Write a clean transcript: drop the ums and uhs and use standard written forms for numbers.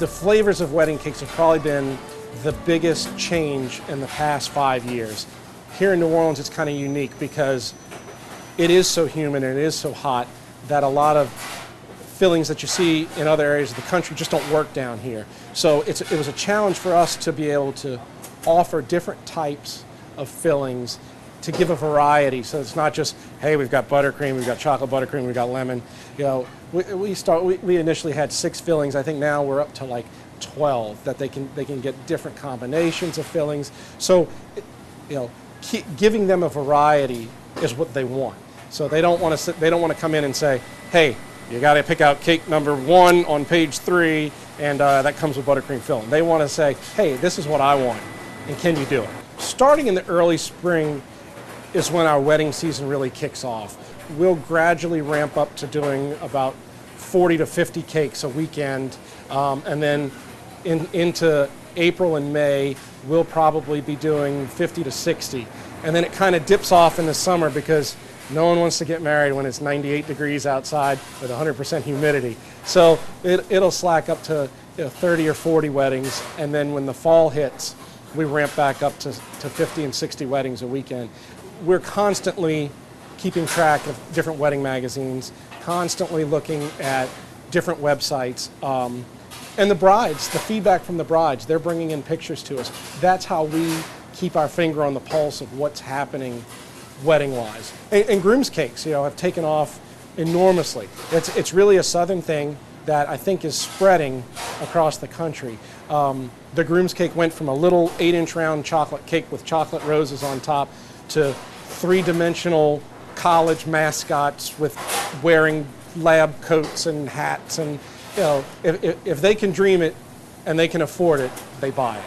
the flavors of wedding cakes have probably been the biggest change in the past 5 years. Here in New Orleans, it's kind of unique because it is so humid and it is so hot that a lot of fillings that you see in other areas of the country just don't work down here. So it was a challenge for us to be able to offer different types of fillings to give a variety. So it's not just, hey, we've got buttercream, we've got chocolate buttercream, we've got lemon. You know, we initially had 6 fillings. I think now we're up to like 12 that they can get different combinations of fillings. So, you know, giving them a variety is what they want. So they don't want to come in and say, hey, you got to pick out cake number 1 on page 3, and that comes with buttercream filling. They want to say, hey, this is what I want, and can you do it? Starting in the early spring is when our wedding season really kicks off. We'll gradually ramp up to doing about 40 to 50 cakes a weekend, and then into April and May, we'll probably be doing 50 to 60. And then it kind of dips off in the summer because no one wants to get married when it's 98 degrees outside with 100% humidity. So it'll slack up to 30 or 40 weddings, and then when the fall hits, we ramp back up to 50 and 60 weddings a weekend. We're constantly keeping track of different wedding magazines, constantly looking at different websites. And the brides, the feedback from the brides, they're bringing in pictures to us. That's how we keep our finger on the pulse of what's happening wedding-wise. And groom's cakes, have taken off enormously. It's really a southern thing that I think is spreading across the country. The groom's cake went from a little 8-inch round chocolate cake with chocolate roses on top to 3-dimensional college mascots with wearing lab coats and hats. And if they can dream it and they can afford it, they buy it.